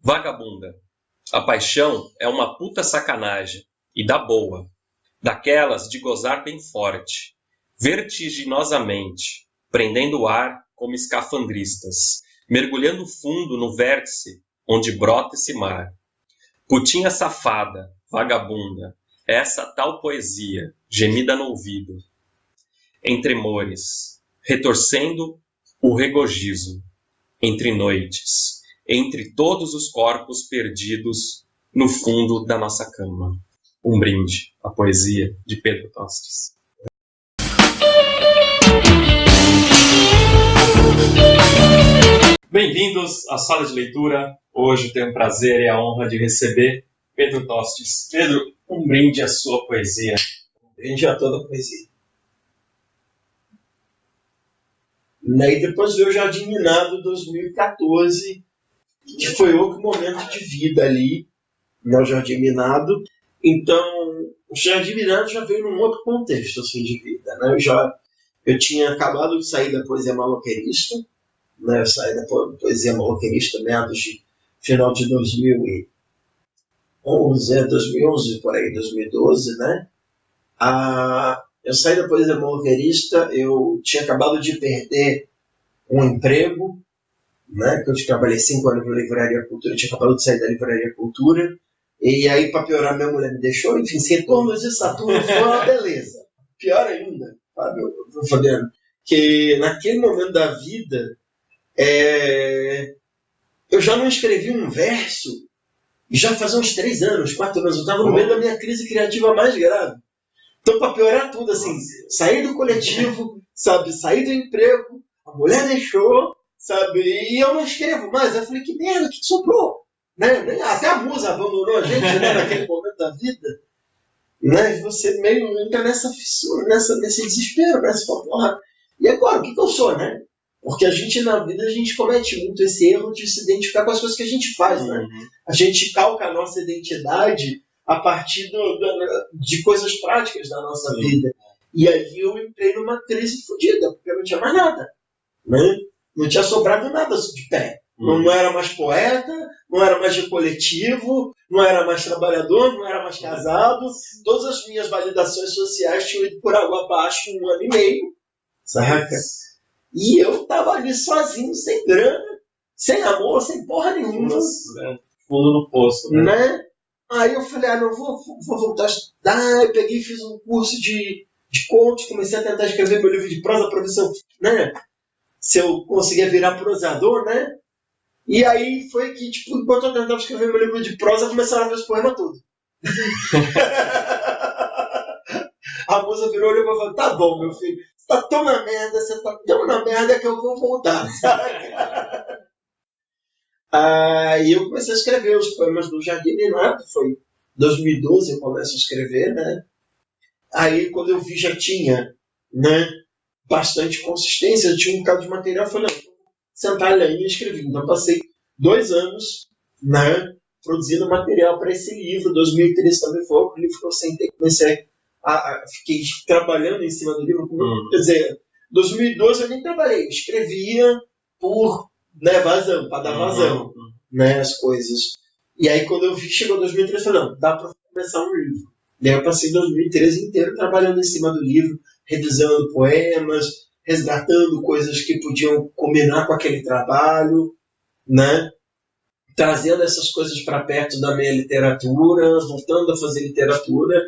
Vagabunda. A paixão é uma puta sacanagem, e da boa, daquelas de gozar bem forte, vertiginosamente, prendendo o ar como escafandristas, mergulhando fundo no vértice onde brota esse mar. Putinha safada, vagabunda, essa tal poesia, gemida no ouvido, em tremores, retorcendo o regozijo, entre noites, entre todos os corpos perdidos no fundo da nossa cama. Um brinde à poesia de Pedro Tostes. Bem-vindos à sala de leitura. Hoje tenho o prazer e a honra de receber Pedro Tostes. Pedro, um brinde à sua poesia. Um brinde a toda a poesia. E depois veio o Jardim Minado 2014, que foi outro momento de vida ali, no Jardim Minado. Então, o Jardim Minado já veio num outro contexto assim, de vida. Né? Eu tinha acabado de sair da poesia maloqueirista, né? Eu saí da poesia maloqueirista meados de final de 2011, por aí, 2012, né? Eu saí da poesia maloqueirista, eu tinha acabado de perder um emprego, né? Que eu trabalhei 5 anos na Livraria Cultura, eu tinha acabado de sair da Livraria Cultura, e aí, para piorar, minha mulher me deixou. Enfim, esse retorno de Saturno foi uma beleza. Pior ainda, Fabiano, que naquele momento da vida, eu já não escrevi um verso, já fazia uns 3 anos, 4 anos, eu estava no meio da minha crise criativa mais grave. Então, para piorar tudo, assim, sair do coletivo, sabe, sair do emprego, a mulher deixou, sabe, e eu não escrevo mais. Eu falei, que merda, que sobrou? Né? Até a musa abandonou a gente, né, naquele momento da vida. Né? E você meio entra nessa fissura, nesse desespero, né? Você fala, porra, e agora, o que eu sou, né? Porque a gente, na vida, a gente comete muito esse erro de se identificar com as coisas que a gente faz, né? A gente calca a nossa identidade a partir de coisas práticas da nossa vida. E aí eu entrei numa crise fodida, porque eu não tinha mais nada. Né? Não tinha sobrado nada de pé. Não era mais poeta, não era mais de coletivo, não era mais trabalhador, não era mais casado. Todas as minhas validações sociais tinham ido por água abaixo em 1 ano e meio. Saca? E eu tava ali sozinho, sem grana, sem amor, sem porra nenhuma. Fundo no poço, né? Aí eu falei, não, vou voltar a estudar. Eu peguei e fiz um curso de contos, comecei a tentar escrever meu livro de prosa para ver se eu conseguia virar prosador, né? E aí foi que, tipo, enquanto eu tentava escrever meu livro de prosa, começaram a ver os poemas todos. A moça virou e falou, tá bom, meu filho, você tá tão na merda, você tá tão na merda que eu vou voltar. E eu comecei a escrever os poemas do Jardim Minado, foi 2012 eu começo a escrever, né? Aí quando eu vi já tinha, né, bastante consistência, eu tinha um bocado de material, eu falei, não, vou sentar ali e escrevi. Então passei 2 anos, né, produzindo material para esse livro. 2013 também foi o livro que eu sentei, fiquei trabalhando em cima do livro. Quer dizer, 2012 eu nem trabalhei, eu escrevia por, né, vazão, para dar vazão, né, as coisas. E aí quando eu vi que chegou 2013, eu falei, não, dá para começar um livro. E aí eu passei 2013 inteiro trabalhando em cima do livro, revisando poemas, resgatando coisas que podiam combinar com aquele trabalho, né? Trazendo essas coisas para perto da minha literatura, voltando a fazer literatura.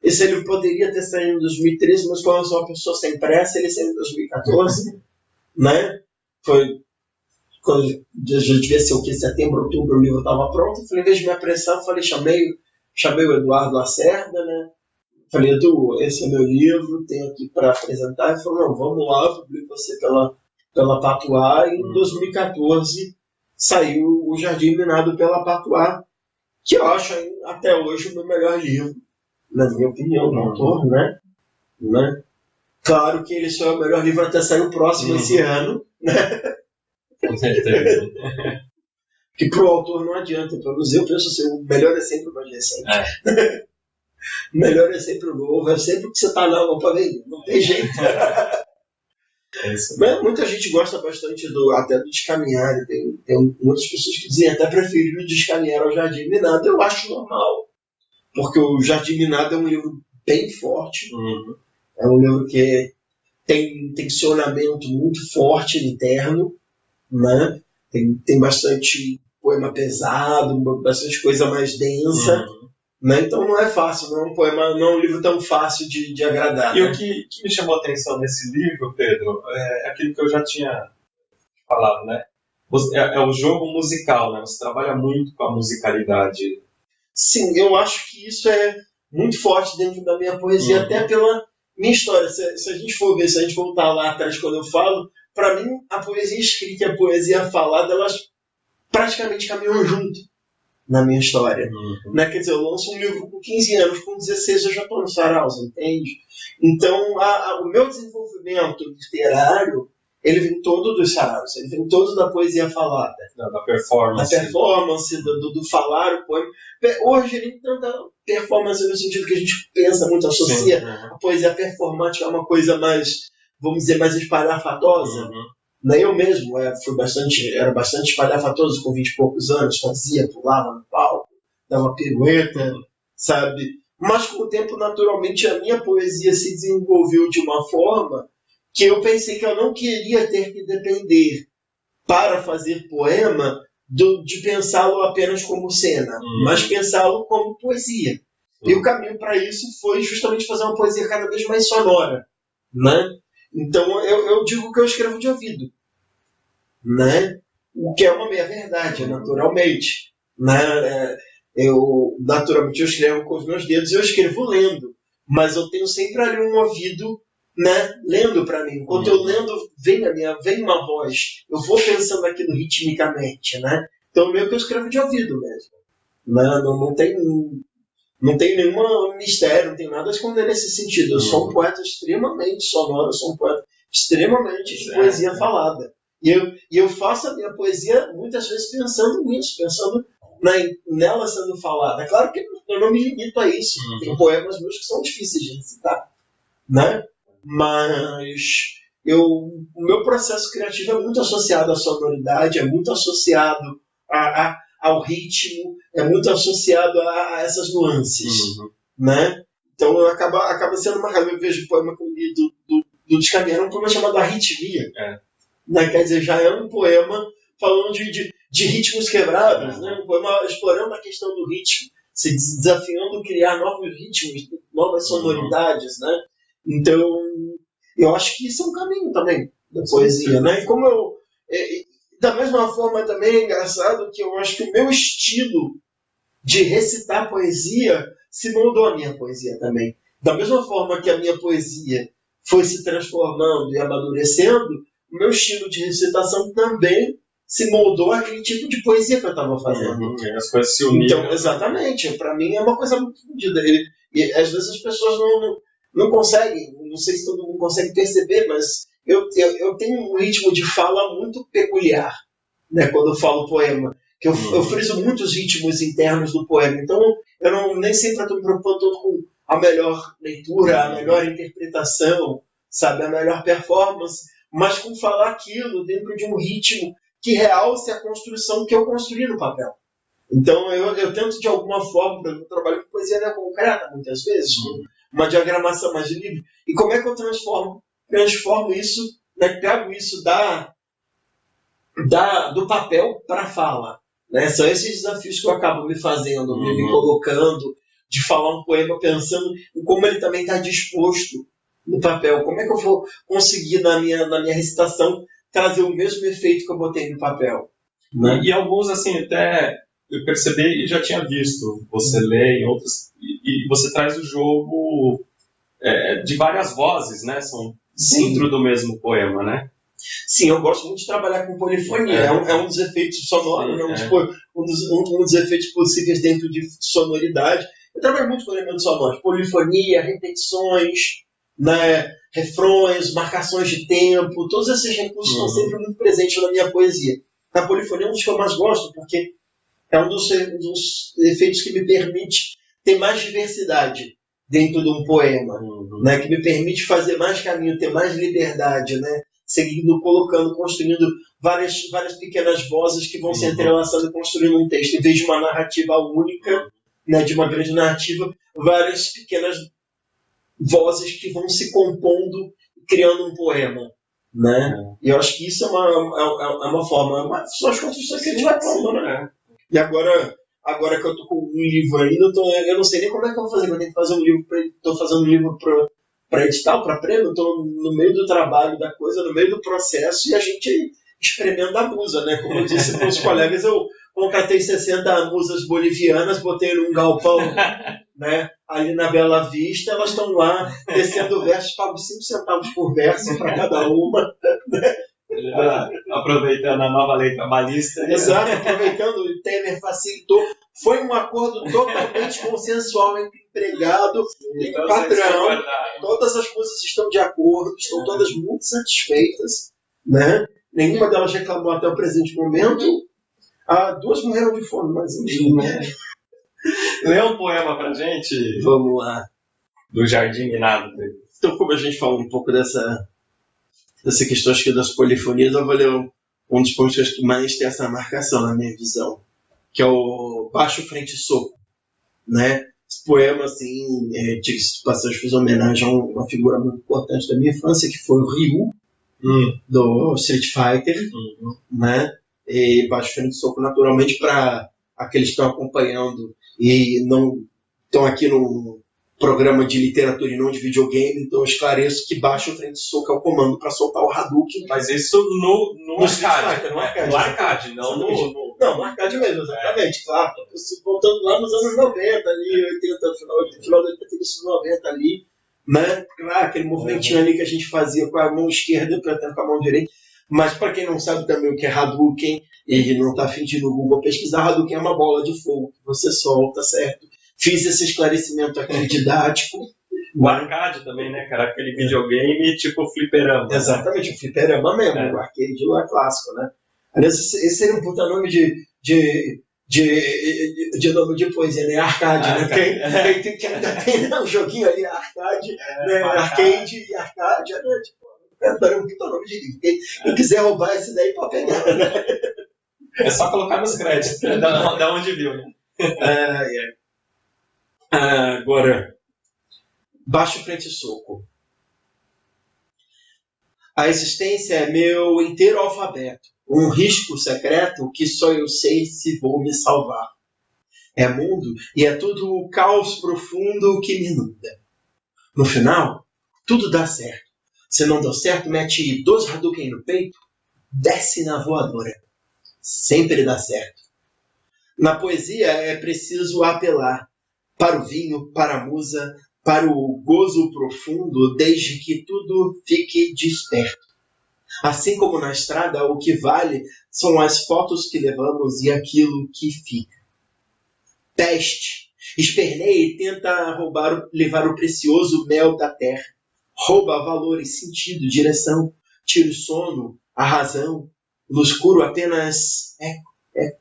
Esse livro poderia ter saído em 2013, mas como eu sou uma pessoa sem pressa, ele saiu em 2014, né? Foi quando já devia ser o que? Setembro, outubro, o livro estava pronto. Eu falei, em vez de me apressar, eu falei, chamei o Eduardo Lacerda, né? Falei, Edu, esse é meu livro, tenho aqui para apresentar. Ele falou, não, vamos lá, eu publico você pela Patuá. E em 2014 saiu o Jardim Minado pela Patuá, que eu acho até hoje o meu melhor livro, na minha opinião, do autor, né? Claro que ele só é o melhor livro até sair o próximo esse ano, né? Com certeza. Que pro autor não adianta produzir, eu penso assim, o melhor é sempre o mais recente. O melhor é sempre o novo, é sempre o que você tá na mão para vender, não tem jeito. É isso. Muita gente gosta bastante até do Descaminhar. Tem muitas pessoas que dizem até preferir o Descaminhar ao Jardim Minado. Eu acho normal, porque o Jardim Minado é um livro bem forte. É um livro que tem tensionamento muito forte interno, né? Tem bastante poema pesado, bastante coisa mais densa. Né? Então não é fácil, não é um poema, não é um livro tão fácil de agradar. E né? o que me chamou a atenção nesse livro, Pedro, é aquilo que eu já tinha falado, né? É o jogo musical, né? Você trabalha muito com a musicalidade. Sim, eu acho que isso é muito forte dentro da minha poesia, até pela minha história. Se a gente for ver, se a gente voltar lá atrás quando eu falo, para mim a poesia escrita e a poesia falada, elas praticamente caminham junto na minha história. Né? Quer dizer, eu lanço um livro com 15 anos, com 16 eu já estou no Saraus, entende? Então, o meu desenvolvimento literário, ele vem todo dos Saraus, ele vem todo da poesia falada. Da performance. Da performance, do falar o poema. Hoje, nem tanta performance no sentido que a gente pensa muito, associa a poesia performática a uma coisa mais, vamos dizer, mais espalhafatosa. Eu mesmo era bastante espalhafatoso com 20 e poucos anos, fazia, pulava no palco, dava pirueta, sabe? Mas com o tempo, naturalmente, a minha poesia se desenvolveu de uma forma que eu pensei que eu não queria ter que depender para fazer poema de pensá-lo apenas como cena, mas pensá-lo como poesia. E o caminho para isso foi justamente fazer uma poesia cada vez mais sonora, né? Então eu digo que eu escrevo de ouvido, né? O que é uma meia-verdade, naturalmente. Né? Naturalmente eu escrevo com os meus dedos e eu escrevo lendo, mas eu tenho sempre ali um ouvido, né, lendo para mim. Enquanto eu lendo, vem uma voz. Eu vou pensando aquilo ritmicamente, né? Então meio que eu escrevo de ouvido mesmo. Né? Não tem nenhum mistério, não tem nada a esconder nesse sentido. Eu sou um poeta extremamente sonoro, eu sou um poeta extremamente de poesia falada. E eu faço a minha poesia muitas vezes pensando nisso, pensando nela sendo falada. Claro que eu não me limito a isso. Tem poemas meus que são difíceis de recitar, né? Mas o meu processo criativo é muito associado à sonoridade, é muito associado ao ritmo, é muito associado a essas nuances, né? Então acaba sendo uma raiva. Eu vejo o poema que eu li do Descaminhar, um poema chamado Arritmia, né? Quer dizer, já é um poema falando de ritmos quebrados, né? Um poema explorando a questão do ritmo, se desafiando a criar novos ritmos, novas sonoridades, né? Então, eu acho que isso é um caminho também da poesia, né? E como da mesma forma também é engraçado que eu acho que o meu estilo de recitar poesia se moldou a minha poesia também. Da mesma forma que a minha poesia foi se transformando e amadurecendo, o meu estilo de recitação também se moldou àquele tipo de poesia que eu estava fazendo. As coisas se uniram. Então, exatamente. Para mim é uma coisa muito fodida. E às vezes as pessoas não conseguem, não sei se todo mundo consegue perceber, mas eu tenho um ritmo de fala muito peculiar, né, quando eu falo poema. Que eu friso muitos ritmos internos do poema. Então, eu nem sempre estou me preocupando com a melhor leitura, a melhor interpretação, sabe, a melhor performance, mas com falar aquilo dentro de um ritmo que realce a construção que eu construí no papel. Então, eu tento, de alguma forma, eu trabalho com poesia concreta, muitas vezes, uma diagramação mais livre. E como é que eu transformo isso, né, trago isso do papel para a fala? Né? São esses desafios que eu acabo me fazendo, me colocando, de falar um poema pensando em como ele também está disposto no papel. Como é que eu vou conseguir, na minha recitação, trazer o mesmo efeito que eu botei no papel? Né? E alguns, assim, até eu percebi e já tinha visto você ler em outros, e você traz o jogo de várias vozes, né? São dentro do mesmo poema, né? Sim, eu gosto muito de trabalhar com polifonia. É um dos efeitos sonoros, um dos efeitos possíveis dentro de sonoridade. Eu trabalho muito com elementos sonoros. Polifonia, repetições, né, refrões, marcações de tempo. Todos esses recursos estão sempre muito presentes na minha poesia. A polifonia é um dos que eu mais gosto, porque é um dos efeitos que me permite ter mais diversidade dentro de um poema, né, que me permite fazer mais caminho, ter mais liberdade, né? seguindo, colocando, construindo várias pequenas vozes que vão se entrelaçando e construindo um texto. Em vez de uma narrativa única, né, de uma grande narrativa, várias pequenas vozes que vão se compondo, criando um poema. Né? E eu acho que isso é uma forma, são as construções que a gente vai pondo, né? E agora que eu tô com um livro ainda, eu não sei nem como é que eu vou fazer, eu tenho que fazer um livro, estou fazendo um livro para edital, para prêmio, estou no meio do trabalho da coisa, no meio do processo, e a gente experimenta a musa, né? Como eu disse para os colegas, eu contratei 60 musas bolivianas, botei num galpão, né? Ali na Bela Vista, elas estão lá descendo versos, pago 5 centavos por verso para cada uma. Né? Aproveitando a nova lei trabalhista. Exato, aproveitando, o Temer facilitou. Foi um acordo totalmente consensual entre empregado e patrão. Todas as musas estão de acordo, estão todas muito satisfeitas. Né? Nenhuma delas reclamou até o presente momento. 2 morreram de fome, mas enfim. Né? Lê um poema pra gente. Vamos lá. Do Jardim Minado. Então, como a gente falou um pouco dessa questão aqui das polifonias, eu vou ler um dos poemas que mais tem essa marcação na minha visão, que é o Baixo Frente Soco. Né? Esse poema, assim, diga-se de passagem, fiz homenagem a uma figura muito importante da minha infância, que foi o Ryu, do Street Fighter. Né? E Baixo Frente Soco, naturalmente, para aqueles que estão acompanhando e não estão aqui no programa de literatura e não de videogame, então eu esclareço que Baixo Frente Soco é o comando para soltar o Hadouken. Mas isso no arcade, no arcade. No arcade, não no... Não, no arcade mesmo, exatamente, claro. Voltando lá nos anos 90, ali, 80, final de 80, início dos 90 ali, né? Claro, aquele movimentinho ali que a gente fazia com a mão esquerda, tentando com a mão direita. Mas para quem não sabe também o que é Hadouken, e não está afim de ir no Google pesquisar, Hadouken é uma bola de fogo que você solta, certo? Fiz esse esclarecimento aqui didático. O arcade também, né, cara? Aquele videogame tipo fliperama. Exatamente, o fliperama mesmo, o arcade lá clássico, né? Aliás, esse seria um puta nome de nome de poesia, né? Arcade, né? Tem um joguinho ali, arcade, né? Arcade e arcade, né? Tipo, é um puta nome de livro. Quem quiser roubar esse daí pode pegar, né? É só colocar nos créditos, da onde viu, né? Agora, Baixo Frente Soco. A existência é meu inteiro alfabeto, um risco secreto que só eu sei se vou me salvar. É mundo e é tudo o caos profundo que me inunda. No final, tudo dá certo. Se não deu certo, mete 2 Hadouken no peito, desce na voadora. Sempre dá certo. Na poesia é preciso apelar para o vinho, para a musa, para o gozo profundo, desde que tudo fique desperto. Assim como na estrada, o que vale são as fotos que levamos e aquilo que fica. Teste, esperneia e tenta levar o precioso mel da terra. Rouba valores, sentido, direção, tira o sono, a razão. No escuro apenas eco.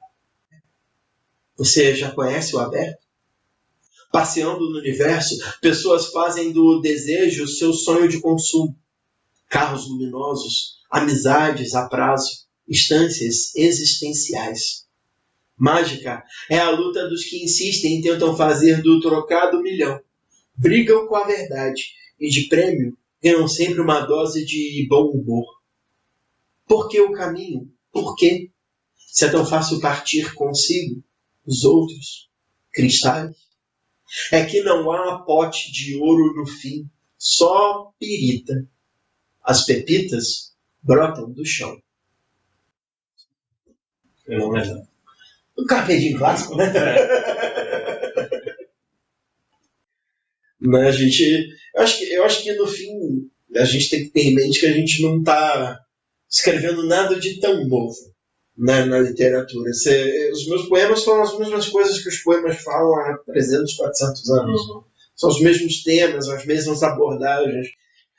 Você já conhece o aberto? Passeando no universo, pessoas fazem do desejo seu sonho de consumo. Carros luminosos, amizades a prazo, instâncias existenciais. Mágica é a luta dos que insistem e tentam fazer do trocado milhão. Brigam com a verdade e de prêmio ganham sempre uma dose de bom humor. Por que o caminho? Por quê? Se é tão fácil partir consigo, os outros, cristais. É que não há pote de ouro no fim, só pirita. As pepitas brotam do chão. Um carpedinho clássico, né? Mas eu acho que no fim a gente tem que ter em mente que a gente não está escrevendo nada de tão novo, né, na literatura. Os meus poemas falam as mesmas coisas que os poemas falam há 300, 400 anos. São os mesmos temas, as mesmas abordagens.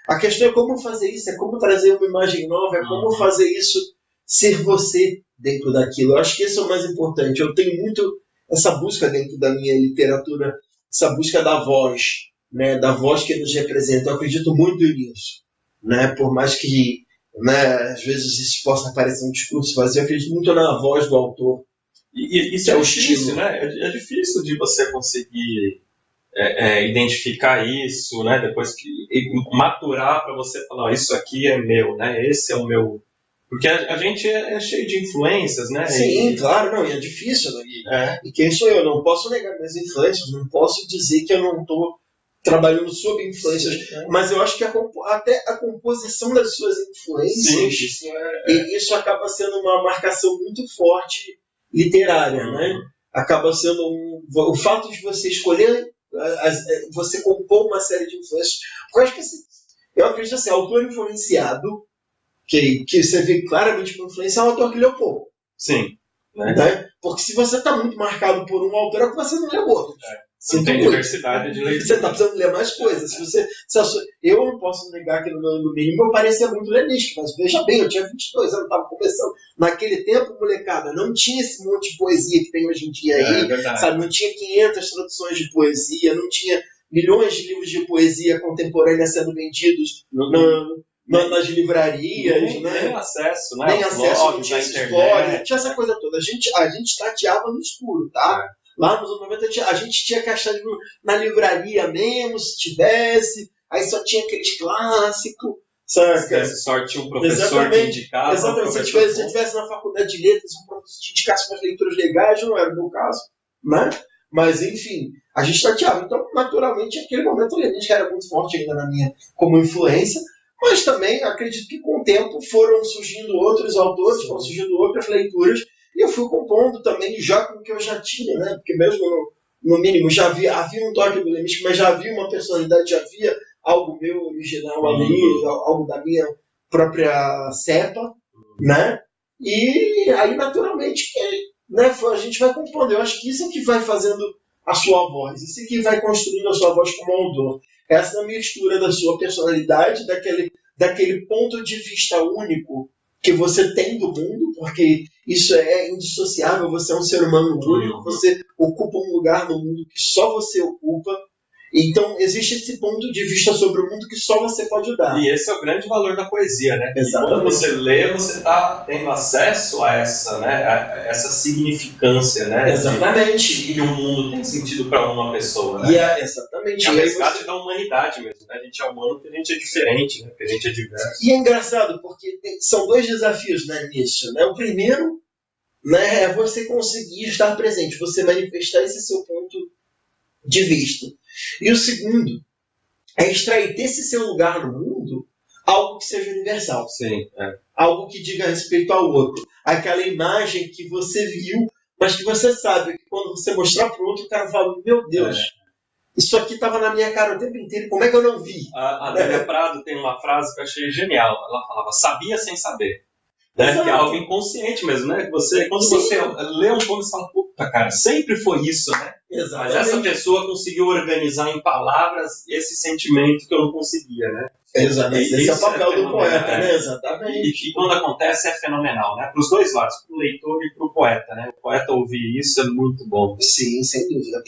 A questão é como fazer isso, é como trazer uma imagem nova, é como fazer isso ser você dentro daquilo. Eu acho que esse é o mais importante. Eu tenho muito essa busca dentro da minha literatura, essa busca da voz, né, da voz que nos representa. Eu acredito muito nisso, né, por mais que né? Às vezes isso possa parecer um discurso vazio. Eu acredito muito na voz do autor. E isso é difícil, né? É difícil de você conseguir identificar isso, né? Depois e maturar para você falar, ó, isso aqui é meu, né? Esse é o meu. Porque a gente é cheio de influências, né? Sim, claro, não, e é difícil. Né? E quem sou eu? Não posso negar minhas influências, não posso dizer que eu não estou trabalhando sob influências, mas eu acho que até a composição das suas influências, isso acaba sendo uma marcação muito forte literária, né? Acaba sendo o fato de você escolher, você compor uma série de influências. Eu acredito assim, autor influenciado, que você vê claramente por influência, é um autor que leu pouco. Sim. Né? Porque se você está muito marcado por um autor, é porque você não leu outro. Você tem diversidade de leitura. Você está precisando ler mais coisas. Eu não posso negar que no mínimo eu parecia muito lenístico, mas veja bem, eu tinha 22 anos, estava começando. Naquele tempo, molecada, não tinha esse monte de poesia que tem hoje em dia aí, sabe? Não tinha 500 traduções de poesia, não tinha milhões de livros de poesia contemporânea sendo vendidos nas livrarias, né? Nem acesso, né? Nem acesso, não tinha história, tinha essa coisa toda. A gente tateava no escuro, tá? Lá nos anos 90 a gente tinha que achar na livraria mesmo, se tivesse, aí só tinha aqueles clássicos, sabe? Se tivesse sorte, tinha um professor que indicava. Exatamente, se tivesse na faculdade de letras, um professor te indicasse umas leituras legais, não era o meu caso, né? Mas, enfim, a gente tateava. Então, naturalmente, aquele momento lenístico era muito forte ainda na minha como influência, mas também acredito que com o tempo foram surgindo outros autores, foram surgindo outras leituras, e eu fui compondo também já com o que eu já tinha, né? Porque mesmo no mínimo já havia um toque do lenístico, mas já havia uma personalidade, já havia algo meu original ali, algo da minha própria cepa, né? E aí, naturalmente, né, a gente vai compondo. Eu acho que isso é que vai fazendo a sua voz, isso é que vai construindo a sua voz como autor. Essa mistura da sua personalidade, daquele ponto de vista único que você tem do mundo, porque isso é indissociável, você é um ser humano único, você ocupa um lugar no mundo que só você ocupa, então existe esse ponto de vista sobre o mundo que só você pode dar. E esse é o grande valor da poesia, né? Exatamente. Quando você lê, você está tendo acesso a essa, né? A essa significância, né? Exatamente. Que o mundo tem sentido para uma pessoa, né? Exatamente. É o resgate da humanidade mesmo, né? A gente é humano porque a gente é diferente, né? Porque a gente é diverso. E é engraçado, porque são dois desafios, né, nisso, né? O primeiro, né, é você conseguir estar presente, você manifestar esse seu ponto de vista. E o segundo é extrair desse seu lugar no mundo algo que seja universal. Sim, algo que diga respeito ao outro. Aquela imagem que você viu, mas que você sabe que quando você mostrar para o outro, o cara fala, meu Deus, isso aqui estava na minha cara o tempo inteiro, como é que eu não vi? A Adélia Prado tem uma frase que eu achei genial. Ela falava, sabia sem saber. Né? Que é algo inconsciente mesmo, né? Quando você lê um poema, você fala, puta, cara, sempre foi isso, né? Exatamente. Mas essa pessoa conseguiu organizar em palavras esse sentimento que eu não conseguia, né? Exatamente. Esse é o papel do poeta, né? Exatamente. E quando acontece é fenomenal, né? Para os dois lados, para o leitor e para o poeta, né? O poeta ouvir isso é muito bom. Sim, sem dúvida.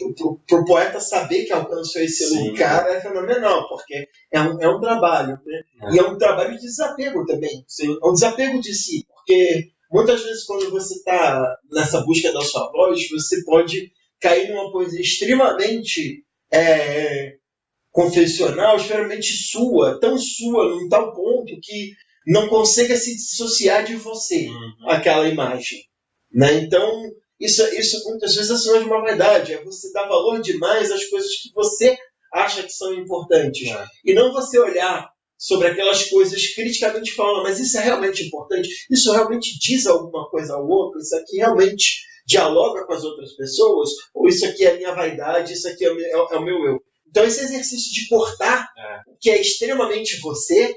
Para o poeta saber que alcançou esse lugar é fenomenal, porque é um trabalho, né? E é um trabalho de desapego também. Sim. É um desapego de si, porque muitas vezes quando você está nessa busca da sua voz, você pode cair numa poesia extremamente confessional, extremamente sua, tão sua, num tal ponto que não consiga se dissociar de você, aquela imagem. Né? Então, isso muitas vezes é sinal de uma vaidade, é você dar valor demais às coisas que você acha que são importantes. E não você olhar sobre aquelas coisas criticamente falando, mas isso é realmente importante? Isso realmente diz alguma coisa ao outro? Isso aqui realmente dialoga com as outras pessoas? Ou isso aqui é a minha vaidade, isso aqui é o meu eu? Então esse exercício de cortar o que é extremamente você,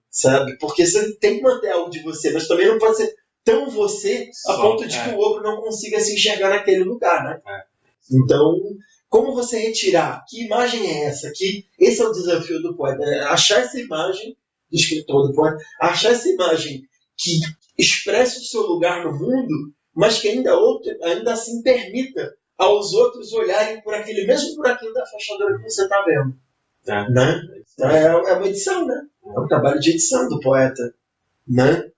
sabe? Porque você tem que manter algo de você, mas também não pode ser tão você a ponto de que o outro não consiga se enxergar naquele lugar, né? Então, como você retirar? Que imagem é essa? Esse é o desafio do poeta. Achar essa imagem, do escritor, do poeta, achar essa imagem que expresse o seu lugar no mundo, mas que ainda assim permita aos outros olharem por aquele mesmo buraquinho da fechadura que você está vendo. Né? É uma edição, né? É um trabalho de edição do poeta. né?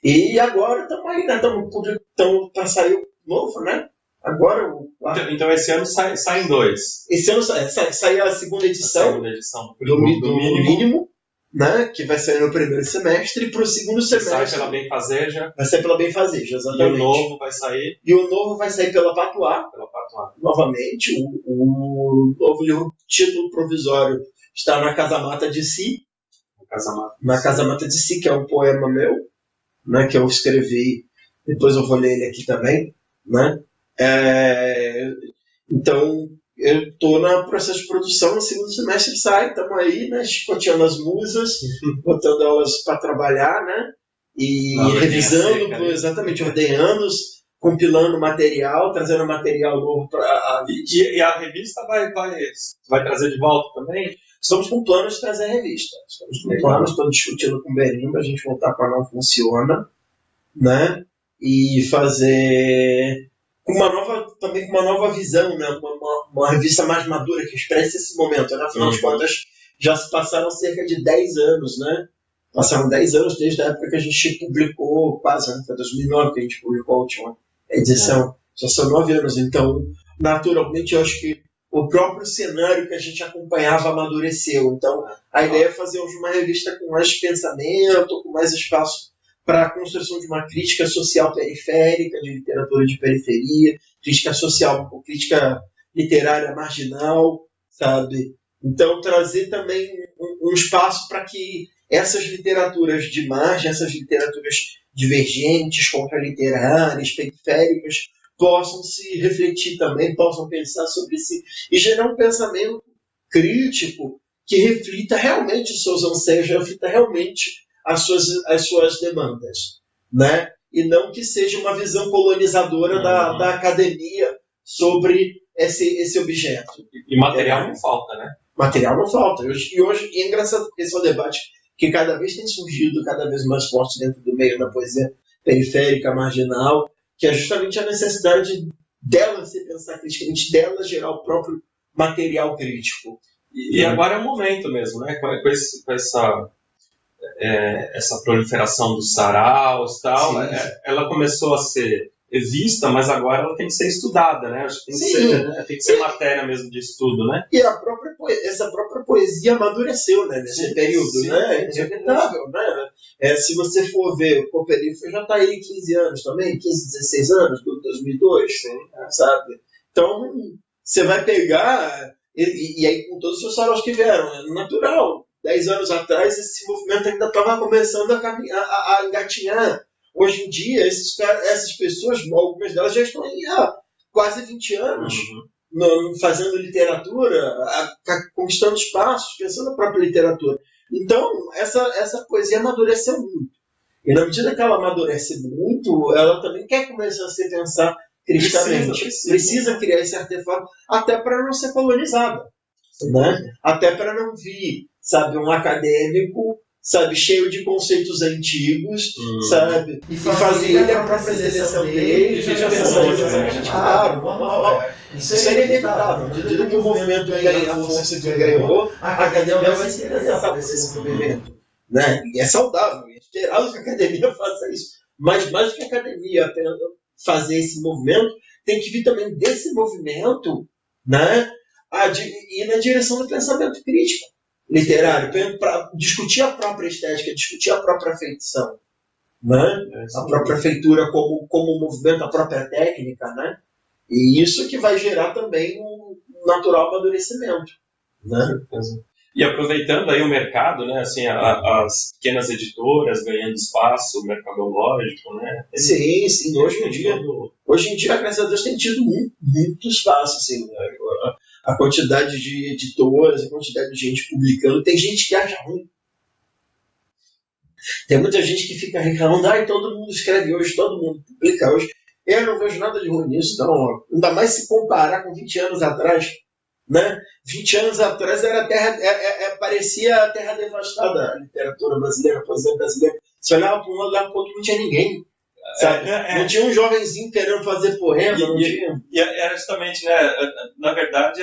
E agora estamos aí, né? Estamos para sair o novo, né? Agora Então esse ano saem 2. esse ano sai a segunda edição, do mínimo, né? Que vai sair no primeiro semestre, e para o segundo semestre sai pela Benfazeja. Vai sair pela Benfazeja, exatamente. E o novo vai sair? E o novo vai sair pela Patois. Novamente, o novo livro, título provisório, está na Casa Mata de Si. Na Casa Mata de Si, que é um poema meu, né, que eu escrevi, depois eu vou ler ele aqui também, né? Então, eu estou no processo de produção, no segundo semestre sai, estamos aí, né, chicoteando as musas, botando elas para trabalhar, né? E revisando, exatamente, ordenando, compilando material, trazendo material novo para... E a revista vai trazer de volta também? Estamos com planos de trazer a revista. Estamos discutindo com o Berim para a gente voltar para Não Funciona, né? E fazer também com uma nova visão, né? Uma revista mais madura que expresse esse momento, né? Afinal de contas, já se passaram cerca de 10 anos, né? Passaram 10 anos desde a época que a gente publicou, quase, né? Foi 2009 que a gente publicou a última edição. Já são 9 anos, então, naturalmente, eu acho que o próprio cenário que a gente acompanhava amadureceu. Então, a ideia é fazer uma revista com mais pensamento, com mais espaço para a construção de uma crítica social periférica, de literatura de periferia, crítica social, crítica literária marginal, sabe? Então, trazer também um espaço para que essas literaturas de margem, essas literaturas divergentes, contra-literárias, periféricas, possam se refletir também, possam pensar sobre si e gerar um pensamento crítico que reflita realmente os seus anseios, reflita realmente as suas demandas, né? E não que seja uma visão colonizadora da academia sobre esse objeto. E material não falta, né? Material não falta. E hoje é engraçado, porque esse é um debate que cada vez tem surgido, cada vez mais forte dentro do meio da poesia periférica, marginal, que é justamente a necessidade dela se pensar criticamente, dela gerar o próprio material crítico. E agora é o momento mesmo, né? Com essa proliferação dos saraus e tal, ela começou a ser vista, mas agora ela tem que ser estudada, né? Acho que tem que ser matéria mesmo de estudo, né? E essa própria poesia amadureceu, né? Nesse período, né? É inevitável, né? Se você for ver, o Copernico já está aí 15 anos também, 15, 16 anos, do 2002, sabe? Então, você vai pegar, e aí com todos os seus saraus que vieram, é natural. 10 anos atrás, esse movimento ainda estava começando a engatinhar. Hoje em dia, essas pessoas, algumas delas já estão aí há quase 20 anos, fazendo literatura, conquistando espaços, pensando na própria literatura. Então, essa poesia amadureceu muito. E na medida que ela amadurece muito, ela também quer começar a se pensar criticamente. Precisa criar esse artefato, até para não ser colonizada. Né? Até para não vir, sabe, um acadêmico, sabe, cheio de conceitos antigos, sabe, e fazer ele a própria seleção dele, isso é inevitável. À medida que o movimento ganha a força que ganhou, a academia vai se interessar por esse movimento, né? E é saudável, é esperado que a academia faça isso, mas mais do que a academia fazer esse movimento, tem que vir também desse movimento, né, ir na direção do pensamento crítico literário, para discutir a própria estética, discutir a própria feição, né? A própria feitura como movimento, a própria técnica, né? E isso que vai gerar também um natural amadurecimento, né? E aproveitando aí o mercado, né, assim, as pequenas editoras ganhando espaço mercadológico, né? Sim. Hoje em dia, graças a Deus, tem tido muito espaço, assim, a quantidade de editoras, a quantidade de gente publicando. Tem gente que acha ruim. Tem muita gente que fica reclamando, todo mundo escreve hoje, todo mundo publica hoje. Eu não vejo nada de ruim nisso, não. Ainda mais se comparar com 20 anos atrás. Né? 20 anos atrás parecia a terra devastada, a literatura brasileira, a poesia brasileira. Você olhava para um lado, olhava para o outro, não tinha ninguém. Sabe? Não tinha um jovenzinho querendo fazer poema, não tinha. E era justamente, né? Na verdade,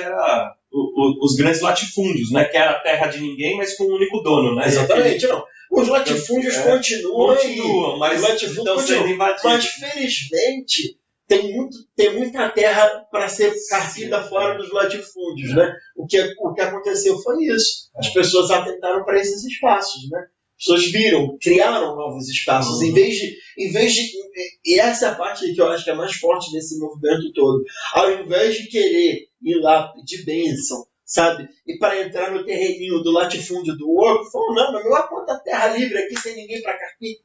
os grandes latifúndios, né? Que era a terra de ninguém, mas com um único dono, né? Exatamente, não. Os latifúndios continuam mas os latifúndios estão sendo invadidos. Mas, felizmente, tem muita terra para ser carpida fora dos latifúndios, né? O que aconteceu foi isso. As pessoas atentaram para esses espaços, né? As pessoas criaram novos espaços. Em vez de... E essa é a parte que eu acho que é mais forte desse movimento todo. Ao invés de querer ir lá pedir bênção, sabe? E para entrar no terreninho do latifúndio do outro, falou, não, meu, olha quanta terra livre aqui sem ninguém para carpir.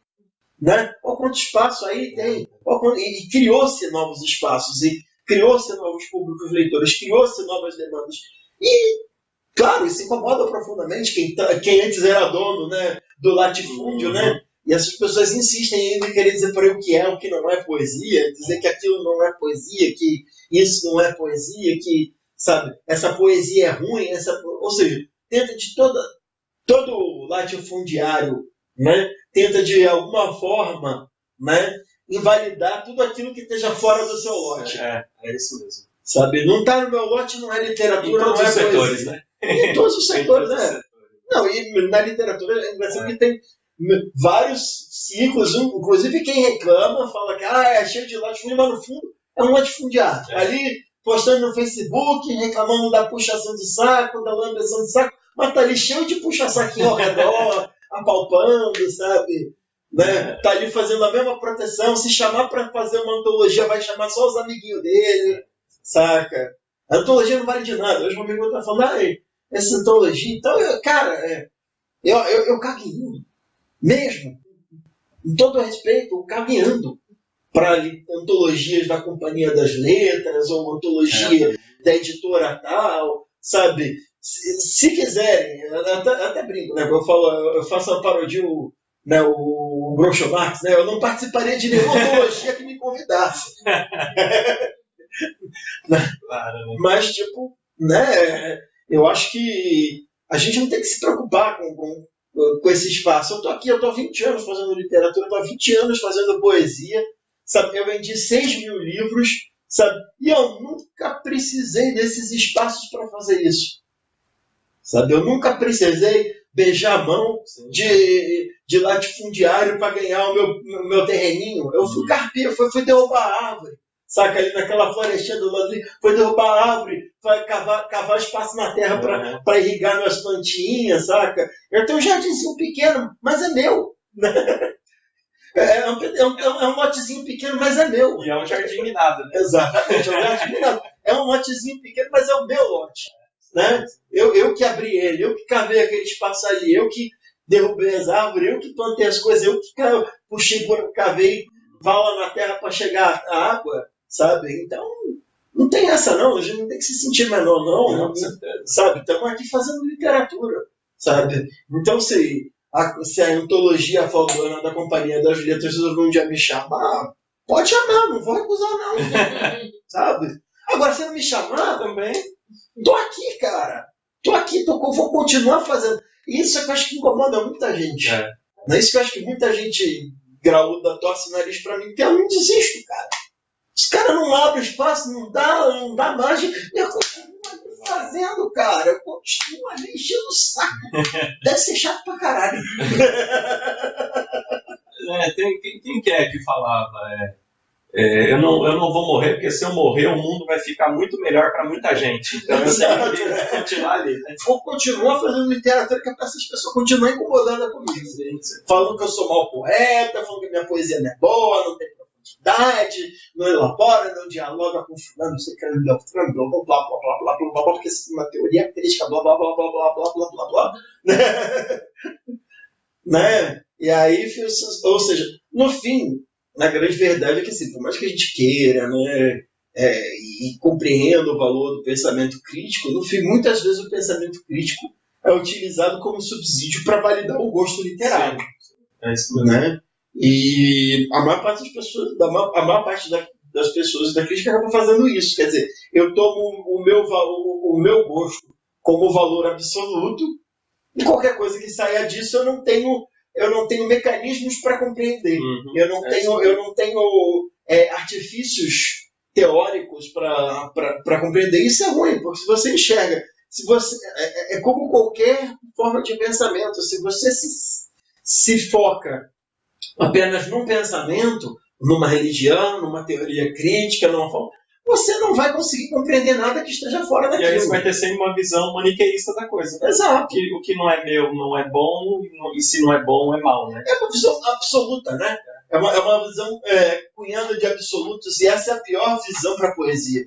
Né? Olha quanto espaço aí tem. E criou-se novos espaços, e criou-se novos públicos leitores, criou-se novas demandas. E, claro, isso incomoda profundamente quem antes era dono, né, do latifúndio, né? E essas pessoas insistem em querer dizer para o que é, o que não é poesia, dizer que aquilo não é poesia, que isso não é poesia, que, sabe, essa poesia é ruim, ou seja, tenta de todo latifundiário, né, tenta de alguma forma, né, invalidar tudo aquilo que esteja fora do seu lote. É isso mesmo. Sabe, não está no meu lote, não é literatura, não é poesia. setores, né? Em todos os setores, né? Não, e na literatura é engraçado que tem vários ciclos, inclusive quem reclama fala que é cheio de latifúndio, mas no fundo é um latifundiário. Ali postando no Facebook, reclamando da puxação de saco, da lambeção de saco, mas tá ali cheio de puxa-saquinho ao redor, apalpando, sabe? Né? Tá ali fazendo a mesma proteção, se chamar para fazer uma antologia, vai chamar só os amiguinhos dele, saca? A antologia não vale de nada. Hoje um amigo tá falando, essa antologia, então, cara, eu caguinho. Mesmo, com todo respeito, eu caminhando para antologias da Companhia das Letras ou antologia da editora tal, sabe? Se quiserem, até brinco, né? Eu faço a parodia, né, o Groucho Marx, né? Eu não participaria de nenhuma antologia que me convidasse. Claro, né? Mas, tipo, né? Eu acho que a gente não tem que se preocupar com esse espaço. Eu tô há 20 anos fazendo literatura, eu tô há 20 anos fazendo poesia, sabe? Eu vendi 6.000 livros, sabe? E eu nunca precisei desses espaços para fazer isso, sabe? Eu nunca precisei beijar a mão de latifundiário para ganhar o meu terreninho. Eu fui carpir, fui derrubar a árvore, saca? Ali naquela florestinha do lado ali, foi derrubar a árvore, foi cavar espaço na terra para irrigar minhas plantinhas, saca? Eu tenho um jardinzinho pequeno, mas é meu. É um lotezinho pequeno, mas é meu. E é um jardim minado, né? Exatamente, é um jardim minado. É um lotezinho pequeno, mas é o meu lote. Né? Eu que abri ele, eu que cavei aquele espaço ali, eu que derrubei as árvores, eu que plantei as coisas, eu que puxei, cavei vala na terra para chegar a água, sabe? Então, não tem essa não, a gente não tem que se sentir menor não, sabe? Estamos aqui fazendo literatura, sabe? Então, se a antologia Faldona da Companhia das Letras algum dia me chamar, pode chamar, não vou recusar não, sabe? Agora, se não me chamar também, tô aqui, cara. Vou continuar fazendo. Isso é que eu acho que incomoda muita gente. Não é isso que eu acho que muita gente graúda torce o nariz pra mim, porque eu não desisto, cara. Os caras não abrem espaço, não dá margem. Eu continuo fazendo, cara. Eu continuo ali enchendo o saco. Deve ser chato pra caralho. Quem que é que falava? Eu não vou morrer, porque se eu morrer, o mundo vai ficar muito melhor para muita gente. Então eu tenho que continuar ali. Né? Vou continuar fazendo literatura que é para essas pessoas continuarem incomodando comigo. Falando que eu sou mau poeta, falando que minha poesia não é boa, não tem profundidade, não elabora, não dialoga com fulano, não sei o que, blá blá blá blá blá, porque isso é uma teoria crítica, blá blá blá blá blá blá blá blá blá. Né? E aí, ou seja, no fim, na grande verdade é que, assim, por mais que a gente queira, né, e compreenda o valor do pensamento crítico, no fim, muitas vezes o pensamento crítico é utilizado como subsídio para validar o gosto literário. É isso mesmo. Né? E a maior parte das pessoas, das pessoas da crítica acaba fazendo isso. Quer dizer, eu tomo o meu gosto como valor absoluto, e qualquer coisa que saia disso eu não tenho mecanismos para compreender. Eu não tenho artifícios teóricos para compreender. Isso é ruim, porque se você enxerga se você é como qualquer forma de pensamento. Se você se foca apenas num pensamento, numa religião, numa teoria crítica, numa forma, você não vai conseguir compreender nada que esteja fora E daquilo. aí você vai ter sempre uma visão maniqueísta da coisa. Exato. O que não é meu não é bom, e se não é bom é mal, né? É uma visão absoluta, né? É uma visão cunhada de absolutos, e essa é a pior visão para a poesia.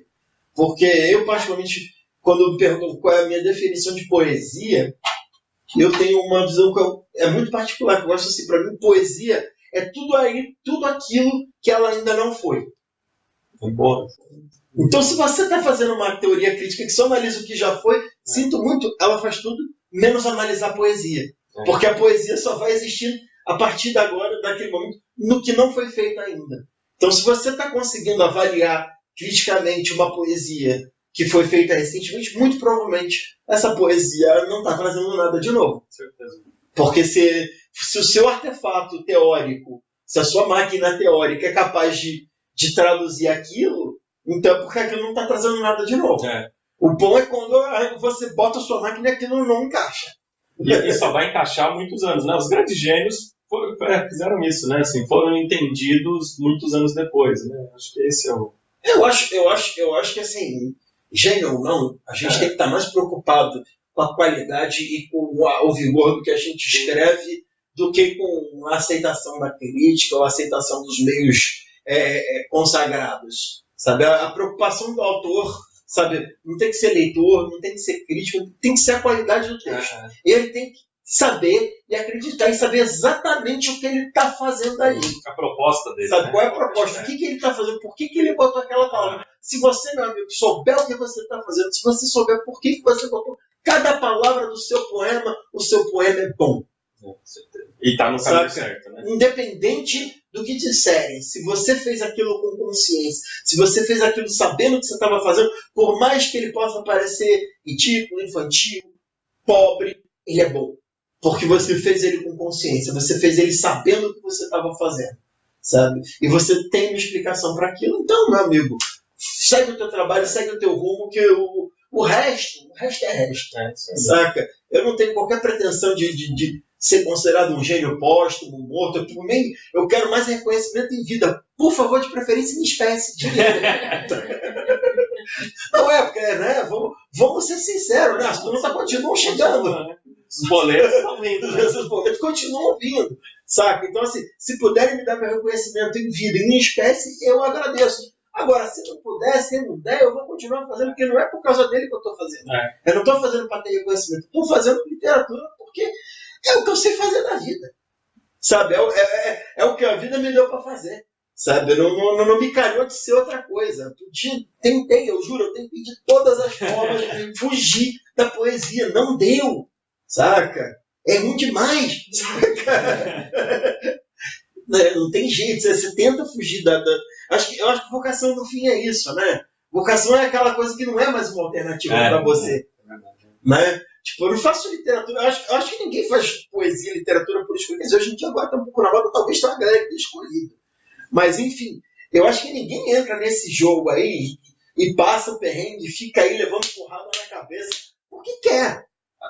Porque eu, particularmente, quando me perguntam qual é a minha definição de poesia, eu tenho uma visão que é muito particular. Eu gosto assim, para mim, poesia é tudo aquilo que ela ainda não foi. Bom. Então, se você está fazendo uma teoria crítica que só analisa o que já foi, sinto muito, ela faz tudo menos analisar a poesia. Porque a poesia só vai existir a partir de agora, daquele momento, no que não foi feito ainda. Então, se você está conseguindo avaliar criticamente uma poesia que foi feita recentemente, muito provavelmente essa poesia não está trazendo nada de novo. Certeza. Porque se o seu artefato teórico, se a sua máquina teórica é capaz de traduzir aquilo, então é porque aquilo não está trazendo nada de novo. O bom é quando você bota a sua máquina e aquilo não encaixa. E só vai encaixar há muitos anos, né? Os grandes gênios fizeram isso, né? Assim, foram entendidos muitos anos depois, né? Acho que esse é o... Eu acho que, assim, gênio ou não, a gente tem que estar mais preocupado com a qualidade e com o vigor do que a gente escreve do que com a aceitação da crítica ou a aceitação dos meios consagrados. Sabe? A preocupação do autor, sabe? Não tem que ser leitor, não tem que ser crítico, tem que ser a qualidade do texto. Ele tem que saber e acreditar e saber exatamente o que ele está fazendo ali. A proposta dele. Sabe, né? qual é a proposta? O que ele está fazendo? Por que ele botou aquela palavra? Se você, meu amigo, souber o que você está fazendo, se você souber por que você botou cada palavra do seu poema, o seu poema é bom. E está no caminho certo, né? Independente do que disserem, se você fez aquilo com consciência, se você fez aquilo sabendo o que você estava fazendo, por mais que ele possa parecer ridículo, infantil, pobre, ele é bom. Porque você fez ele com consciência, você fez ele sabendo o que você estava fazendo, sabe? E você tem uma explicação para aquilo. Então, meu amigo, segue o teu trabalho, segue o teu rumo, que o resto é resto, saca? Eu não tenho qualquer pretensão de ser considerado um gênio póstumo, morto. Eu quero mais reconhecimento em vida. Por favor, de preferência em espécie. Não é, porque, né? Vamos ser sinceros, né? As perguntas continuam chegando. Os boletos estão vindo. Os boletos continuam vindo, saca? Então, assim, se puderem me dar meu reconhecimento em vida e em espécie, eu agradeço. Agora, se não puder, se não der, eu vou continuar fazendo, porque não é por causa dele que eu estou fazendo. Eu não estou fazendo para ter reconhecimento. Estou fazendo literatura porque é o que eu sei fazer na vida. Sabe? É o que a vida me deu para fazer. Sabe? Não me calhou de ser outra coisa. Tentei, eu juro, eu tentei de todas as formas de fugir da poesia. Não deu. Saca? É ruim demais. Saca? Não tem jeito. Você tenta fugir da... Eu acho que vocação no fim é isso, né? Vocação é aquela coisa que não é mais uma alternativa para você. Né? Tipo, eu não faço literatura. Eu acho que ninguém faz poesia, literatura por escolha. Hoje em dia agora está um pouco na moda, talvez tenha uma galera que tenha escolhido. Mas, enfim, eu acho que ninguém entra nesse jogo aí e passa o perrengue e fica aí levando porrada na cabeça porque quer.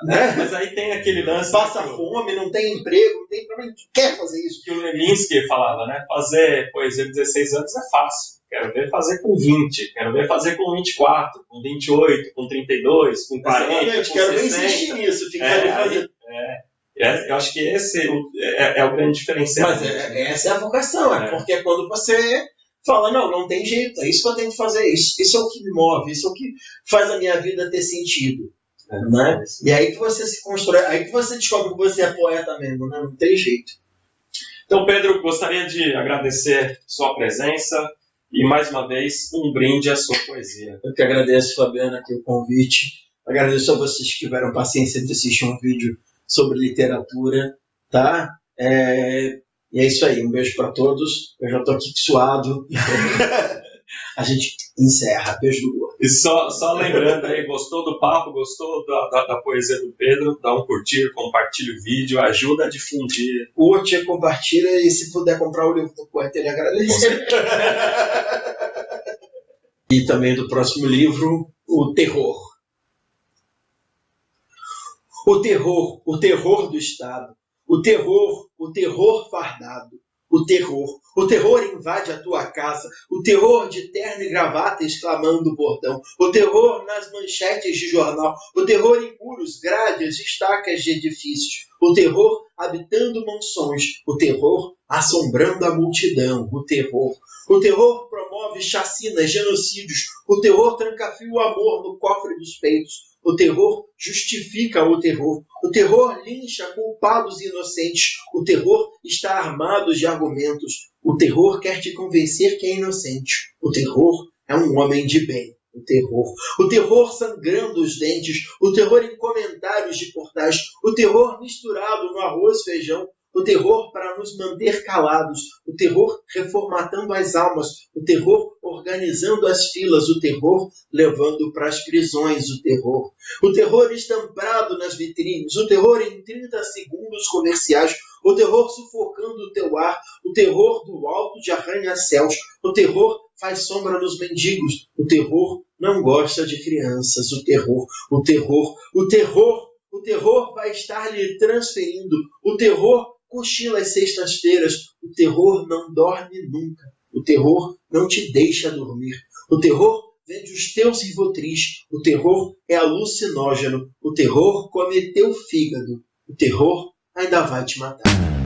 Né? Mas aí tem aquele lance... Passa fome, não tem emprego, não tem problema, quer fazer isso. Que o Leminski falava, né? Fazer poesia de 16 anos é fácil. Quero ver fazer com 20, quero ver fazer com 24, com 28, com 32, com 40, com quero 60. ver insistir nisso, ficar ali fazendo. Eu acho que esse é o grande diferencial. Mas essa é a vocação, porque é quando você fala, não tem jeito, é isso que eu tenho que fazer, isso é o que me move, isso é o que faz a minha vida ter sentido. Né? E aí que você se constrói, aí que você descobre que você é poeta mesmo, né? Não tem jeito. Então, Pedro, gostaria de agradecer sua presença e, mais uma vez, um brinde à sua poesia. Eu que agradeço, Fabiana, aqui o convite. Agradeço a vocês que tiveram paciência de assistir um vídeo sobre literatura, tá? E é isso aí, um beijo para todos. Eu já estou aqui suado. A gente encerra. Beijo do gordo. E só lembrando aí, gostou do papo, gostou da poesia do Pedro, dá um curtir, compartilha o vídeo, ajuda a difundir. Curte, compartilha e se puder comprar o livro do poeta, ele agradece. E também do próximo livro, O Terror. O terror do Estado. O terror fardado. O terror invade a tua casa, o terror de terno e gravata exclamando o bordão, o terror nas manchetes de jornal, o terror em muros, grades, estacas de edifícios, o terror habitando mansões, o terror assombrando a multidão, o terror promove chacinas, genocídios, o terror tranca-fio o amor no cofre dos peitos, o terror justifica o terror lincha culpados e inocentes, o terror está armado de argumentos, o terror quer te convencer que é inocente, o terror é um homem de bem, o terror sangrando os dentes, o terror em comentários de portais, o terror misturado no arroz e feijão, o terror para nos manter calados, o terror reformatando as almas, o terror organizando as filas, o terror levando para as prisões, o terror estampado nas vitrines, o terror em 30 segundos comerciais, o terror sufocando o teu ar, o terror do alto de arranha-céus, o terror faz sombra nos mendigos, o terror não gosta de crianças, o terror vai estar lhe transferindo, o terror cochila às sextas-feiras, o terror não dorme nunca, o terror não te deixa dormir, o terror vende os teus rivotris, o terror é alucinógeno, o terror come teu fígado, o terror ainda vai te matar.